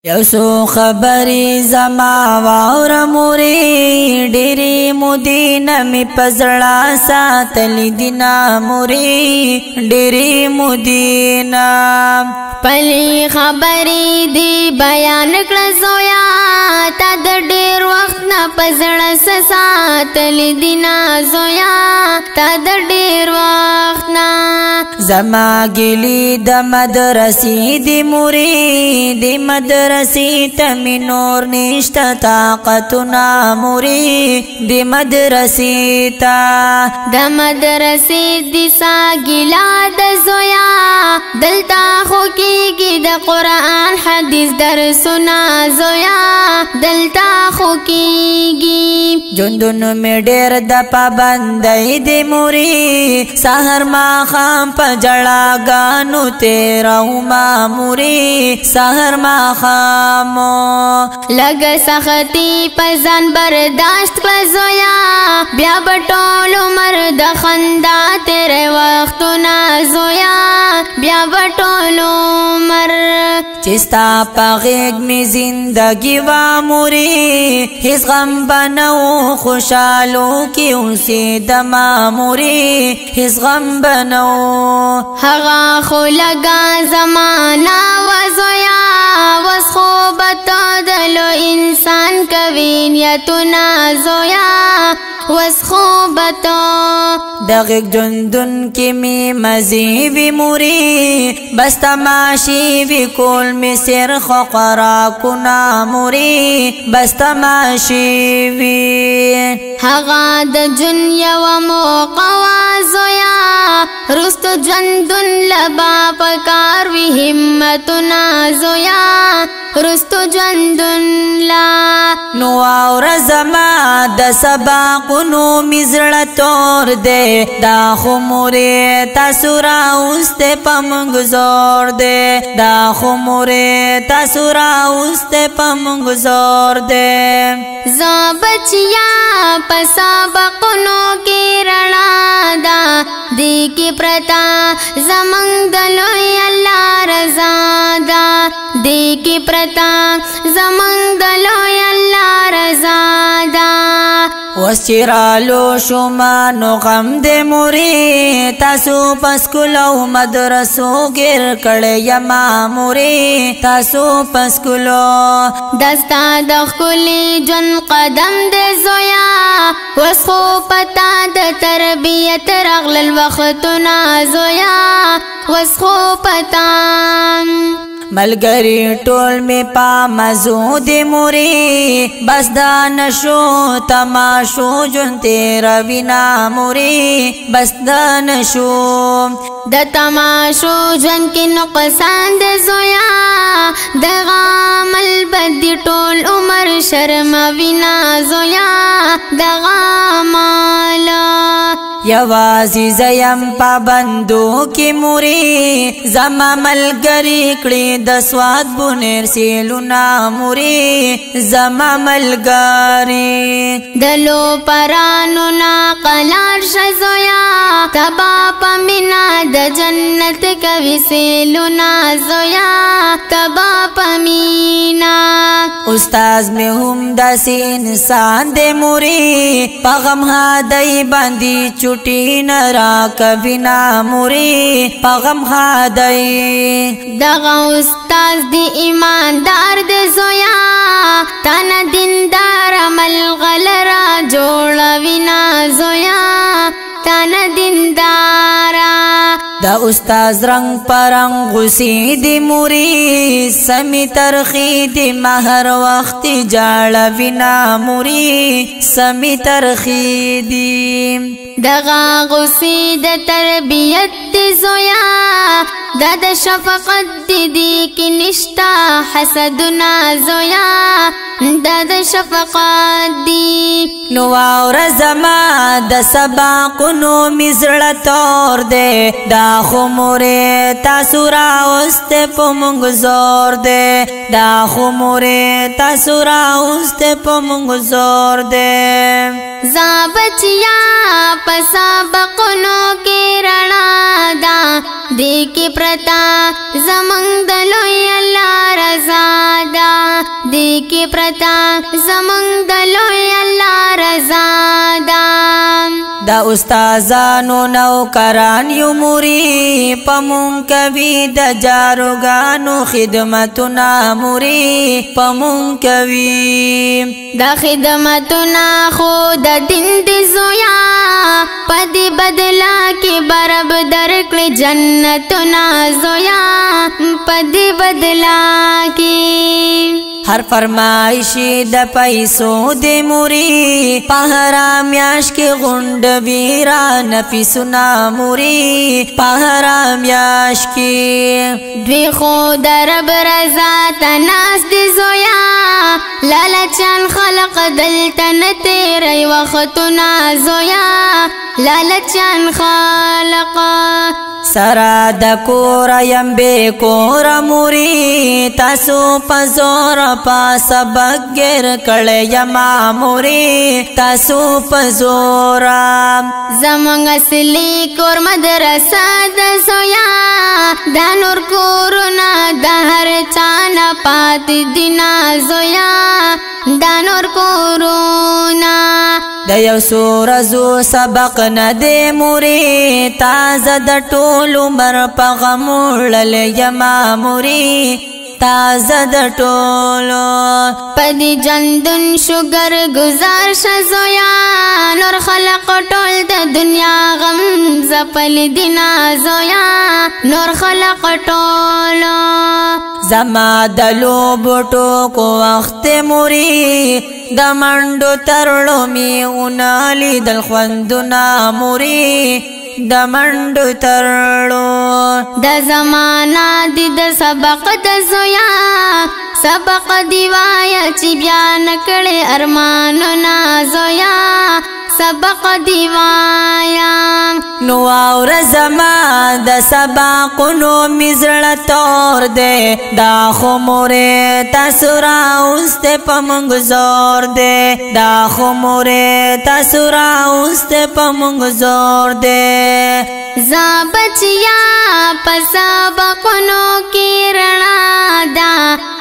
یوسو خبری زما واور موری ډیری مدینه می پزړه ساتلی دینا موری ډیری مدینه پلی خبری دی بیان کړه زویا تا د ډیر وخت نه پزړه ساتلی دینا زویا تا د ډیر وخت نه زما ګلی د مدرسې دی موری دی مدرسې ته می نور نشته طاقتنا موری دی مدرسې ته د مدرسې دی ساګلا د زویا دلتا خو کېږي د قرآن حدیث درسونه زویا دلتا خو کېږي ژوندون می ډېر د پابندۍ دی موری سحر ماښام په جړاګانو تېرومه موری سحر ماښام لږ سختي په ځان برداشت کړه زویا بیا به ټول عمر د خندا تېری وختونه زویا بیا به ټول عمر چې ستا په غېږ مې زندګي وه موری هېڅ غم به نه و خوشحالو کې اوسېدمه موری هېڅ غم به نه و هغه خو لږه زمانه وه زویا اوس خو به ته د لوی انسان کوي نیتونه زویا اوس خو به ته د غېږ ژوندون کې مې مزې وي موری بس تماشې وي کول مې سرخ خوراکونه موری بس تماشې وي هغه د ژوند یوه موقع وه زویا رستو ژوندون لبا پکار وي همتونه زویا رستو ژوندون لا نو واوره زما د سباقونو مې زړه تور دی دا خو مورې تاسو راوستی په موږ زور دی دا خو مورې تاسو راوستی په موږ زور دی زه بچیا په سبقونو کې رڼا ده دې کې پرتا زمونږ د لوی الله رضا ده دې کې پرتا زمونږ د لوی الله رضا ده اوس چې رالو شوما نو غم دې مورې تاسو په سکولو مدرسو ګیر کړی یما مورې تاسو په سکولو دا ستا د ښکلي ژوند قدم دې زویا اوس خو پتا د تربیت راغلل وختونه زویا اوس خو پتا ملګری ټول می په مزو دی موري بس دا نشو تماشو جون تیروینا موري بس دا نشو د تماشو جون کې نقصان د زویا د غامل بدی ټول عمر شرم وینا زویا د غامل یوازی زیم پابندو کی موری زما ملګری کړي د سواد بونیر سیلونا موری زما ملګری دلو پرانو نا قلار شزویا تبا پمینا د جنت کوي سیلونا زویا تبا پمینا استاد می هم داسې انسان دې موری پغم هدی باندې چټی نرا کبینا موری پغم هدی دغه استاد دی ایماندار دې زویا تنه دیندار عمل غلرا جوړوینا زویا تنه دیندارا دا استاد رنگ پرنګ غسی دی موری سمی ترخی دی مہر وخت جاړه وینا موری سمی ترخی دی دغه غسی د تربیت دی زویا دا د شفقت دی کی نشتا حسدنا زویا دا د شفقت دی نو واوره زما د سباقونو می زړه تور دی دا خو مورې تاسو راوستی په موږ زور دی دا خو مورې تاسو راوستی په موږ زور دی زه بچیا په سبقونو کې رڼا ده دې کې پرتا زمونږ د لوی الله رضا ده की प्रता जमंग दलोय अल्लाह रजा दा دا استازانو نوکران یو موری پمون کوي د جاروګانو خدمتونه موری پمون کوي د خدمتونه خو د دین دی زویا پدی بدلا کې برب درکړي جنتونه زویا پدی بدلا کې हर फरमाइशी द पैसों दे मुरी पहरा म्याश के गुंड वीरा नफी सुना मुरी पहरा म्याश की द्वी खुद रब रजा तनास दे जोया लालचन खलक दल तन तेरे वक्तुना जोया लालचन खलक सरा द कोरा यम्बे कोरा मुरी तासु पजोर पास बगैर कले यमा मुरी तासु पजोरा जमंग असली कोर मदरसा द सोया दानुर कोरोना दहर चाना पात दिना जोया दानुर कोरोना दयव सूरजो सबक न दे मुरी ताज़ा द टोलू मर पगमुल यमा मुरी ताज़ा द टोलो पदी जंदुन शुगर गुजार शजोया नूर खलक टोल द दुनिया गम जपल दिना जोया नूर खलक टोलो जमा दलो बोटो को वक्त मुरी दमंडो तरलो मी उनाली दल ख्वंदुना मुरी दमंडो तरलो द जमाना दिद सबक द जोया सबक दिवाया ची बयान कड़े अरमानो ना जोया सबक दिवाया नुआवर जमा द सबकुनो मिजड़ तोर दे दाखो मोरे तसुरा उस्ते पमंग जोर दे दाखो मोरे तसुरा उस्ते पमंग जोर दे जा बचिया पसबकुनो की रणा दा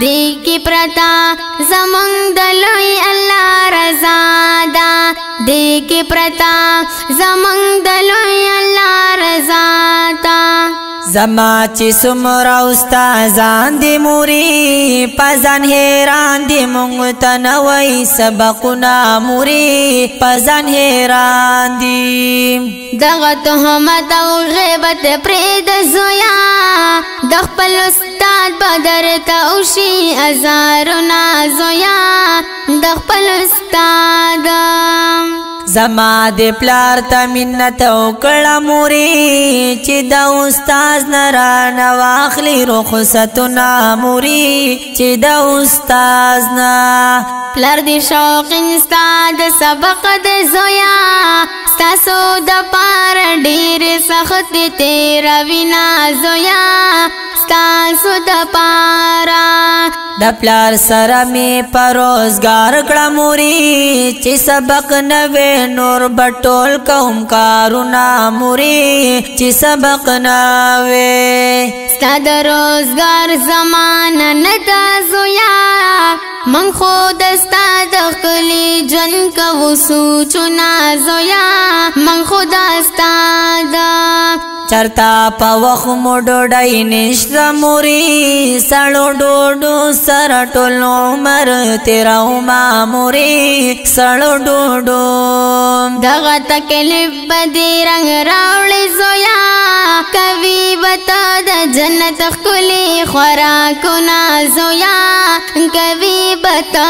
दे की प्रता जमंग दलोय अल्लाह रजा दा दे की प्रता जमंग दलोय अल्लाह रजा दा जमा ची सुमरा उस्ताजान दी मुरी पजन हेरान दी मुंगतन वही सबकुना मुरी पजन हेरान दी दगत हमत गैबत प्रेद जोया दखपल उस्ताद बदर तौशी अजारुना जोया दखपल उस्ताद जमा दे प्लार ता मिन्नत उकड़ा मुरी ची दा उस्ताज नरा नवाखली रुखसतुना मुरी ची दा उस्ताज ना प्लार दी शौक इंस्ताद सबक दे जोया स्तासो द पार ढेर सख्त तेरा विना जोया स्तासो द पारा द प्लार सरा में परोजगार कड़ा मुरी ची सबक नवे नूर बटोल कौम कारुना मुरी ची सबक नवे स्ताद रोजगार जमाना नदा जोया मन खुद स्ताद कली जन का वसू चुना जोया मन खुद स्ताद चरता पवख मोडोडाई निश्रा मुरी सड़ो डोडो सर टोलो मर तेरा उमा मुरी सड़ो डोडो दगा तकलीफ बदी रंग रावले जोया कभी बता द जन्नत खुली खुराकुना जोया कभी बता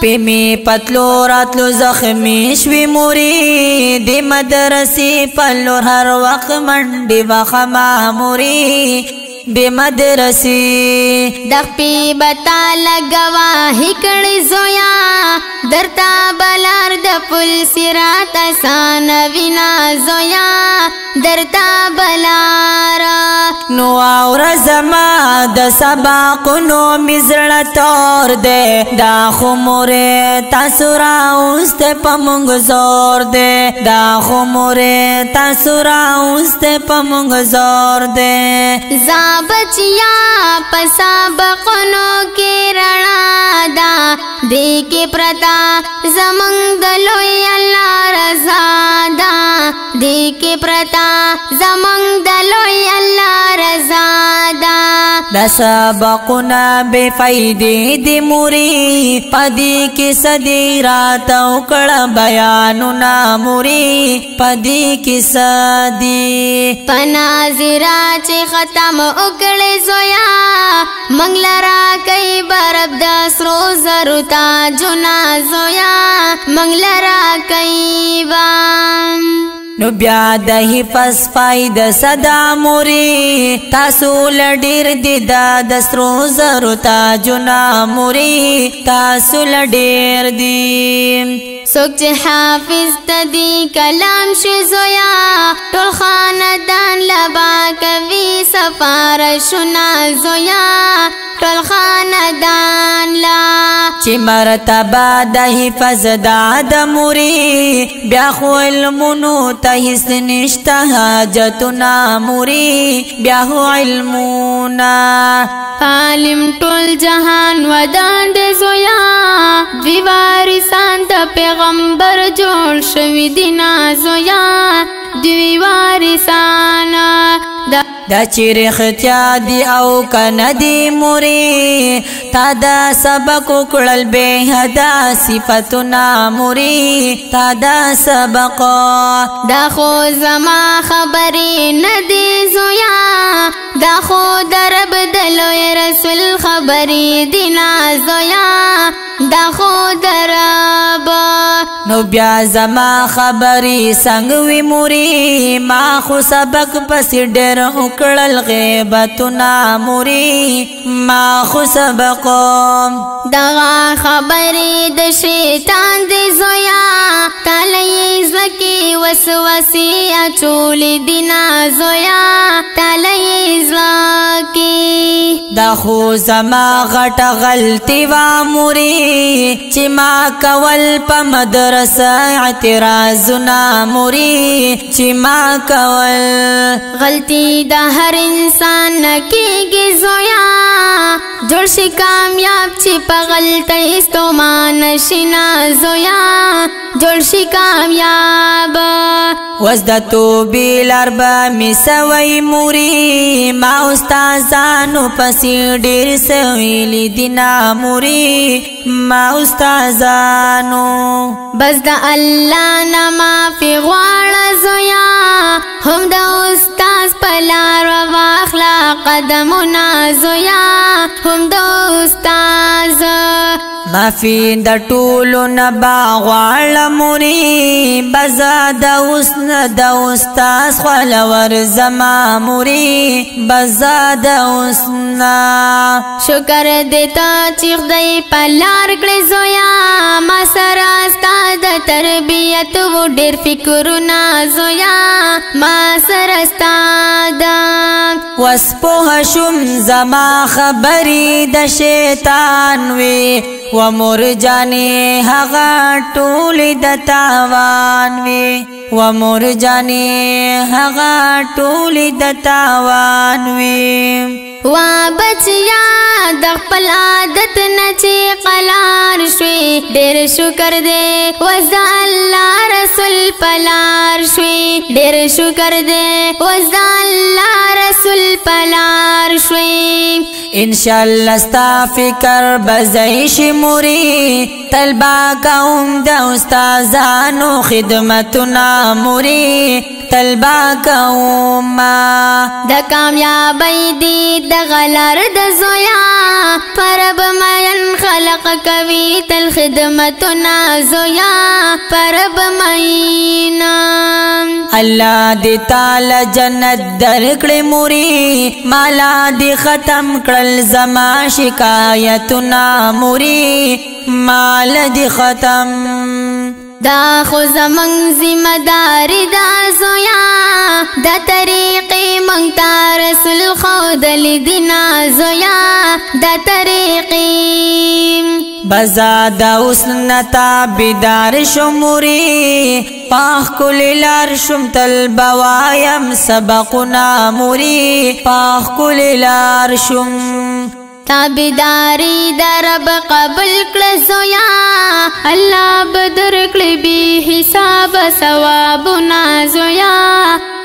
पे में पतलो रातलो जख्मी श्वी मुरी दे मदरसी पल्लो हर वक्त मंडी वखमा मुरी दे मदरसी दखपी बता लगवा हिकड़ी जोया दरता बलार द पुल सिरात सान विना जोया दरता बलारा नो और जमा द सबकुनो मिजड़ तोर दे दाखो मोरे तसुरा उस्ते पमंग जोर दे दाखो मोरे तसुरा उस्ते पमंग जोर दे जा बचिया पसा बकनो के रणा की प्रता जमंग दलोय अल्लाह रजा दा दी की प्रता जमंग दलोय अल्लाह रजा दा दा सबقنا बेफायदे दी मुरी पदी की सदी रात उकड़ बयानुना मुरी पदी की सदी पनाजिरा चे खत्म उकड़े जोया मंगलरा कई बरब दसरो जरुता जुना जोया मंगलरा कई बाम नु बया द हिफस फायद सदा मुरी तासु लडीर दिदा दसरो जरुता जुना मुरी तासु लडीर दी सोच हाफिज तदी कलाम शुजोया टोल खानदान लबा कवि सफारशुना जोया टोल खानदान ला ची मरतबा द हिफज दाद मुरी ब्या खो इल्मुनु तहिस निष्ता हाजतुना मुरी ब्या खो इल्मुना आलिम टोल जहान वदान दे जोया द्विवारिसान द पैगंबर जोड़ शवी दिना जोया द्विवारिसाना दा चिरख्त्या दी औ कनदी मुरी तादा सबक उकड़ल बेहदा सिफतुना मुरी तादा सबक दा खो जमा खबरी नदी जोया दा खो दरब दलोय रसूल खबरी दिना जोया दा खो दरब नु ब्या जमा खबरी संगवी मुरी मा खो सबक पस डर उकड़ल गैबतुना मुरी मा खो सबक दगा खबरी द शैतान दे जोया तालई जकी वसवसी अचूली दिना जोया तालई जकी दा खो जमा घट गलती वा मुरी चिमा कवल प मदरसा एतराजुना मुरी चिमा कवल गलती दा हर इंसान की जोया जोड़शी कामयाब ची पगलता इस्तो मानशिना जोया जोड़शी कामयाब वजदतु बिलरबा मिसवई मुरी मा उस्ताजानु पसी डेर सवीली दिना मुरी मा उस्ताजानु बस दा अल्लाह न माफी ग्वाड़ा जोया हम दा उस्ताज पलार वाखला कदमुना जोया हम दा उस्ताज माफी द टूलु नबा ग्वाड़ा मुरी बजा द उस्ताज ख्वालवर जमा मुरी बजा द उसना शुक्र देता चीख दई पलार कड़े जोया मा सरास्ता द तरबियत वो डेर फिक्रुना जोया मा सरस्ता द वस्पोह शुम जमा खबरी द शैतान वे व मुरजाने हगा टोली द तावान वे व मुरजाने हगा टोली द तावान वे वा बचिया दखपल आदत नचे कलार श्वी डेर शुक्र दे वज़ा अल्लाह रसूल पलार श्वी डेर शुक्र दे वज़ा अल्लाह रसूल पलार श्वी इंशाअल्लाह स्ता फिकर बज़ैश मुरी तलबा का उम्दा उस्ताजानो खिदमतुना मुरी तलबा का उम्मा द कामयाबी दी द गलर द जोया परब मयन खलक कवी तल खिदमतुना जोया परब मयना अल्लाह दे ताला जन्नत दरकड़े मुरी माला दे खत्म कल जमा शिकायतुना मुरी माल दे खत्म दा खो जमंग जिम्मेदारी दा जोया दा तरीक़ी मंगता रसूल खौदली दिना जोया दा तरीक़ी बजादा उसनता बिदार शुमुरी पाख कुलिलार शुम तल बवायम सबकुना मुरी पाख कुलिलार शुम ताबेदारी दरब कबूल कल जोया अल्लाह बदर कल बे हिसाब सवाब ना जोया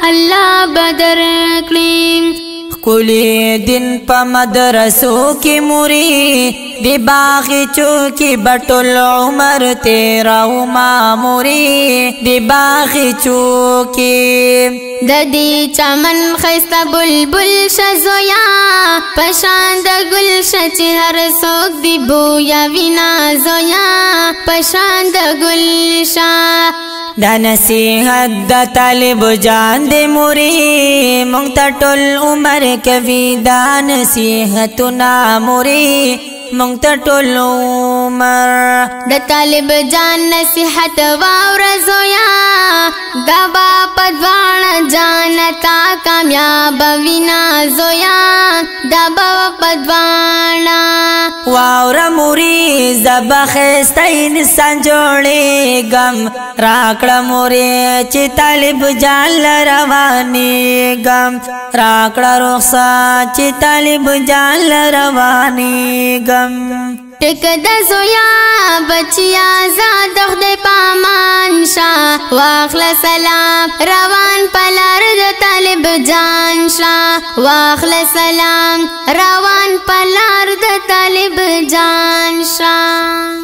अल्लाह बदर कल कुली दिन प मदरसों की मुरी दी बागीचों की बटुल उमर तेरा मामूरी दी बागीचों की ददी चमन खस्ता बुलबुल शजोया पशांद गुलश हर सोक दी बोया विना जोया पशांद गुलशा दा नसीहत दा तालिब जान दे मुरी मुंगता टोल उमर कवी दा नसीहत ना मुरी मुंगता टोल उमर दा तालिब जान नसीहत वावर जोया दा बाप द्वाण जानता कामयाब विना जोया दा बाप द्वाणा वावर मुरी जबखेस्ता इंसान जोड़े गम राकड़ा मोरे ची तालिब जान रवानी गम राकड़ा रुखसा ची तालिब जान रवानी गम टिक दजोया बचिया जाद खुदे पामान शाह वाखला सलाम रवान पलार द तालिब जान शाह वाखला सलाम रवान पलार द तालिब जान शाह।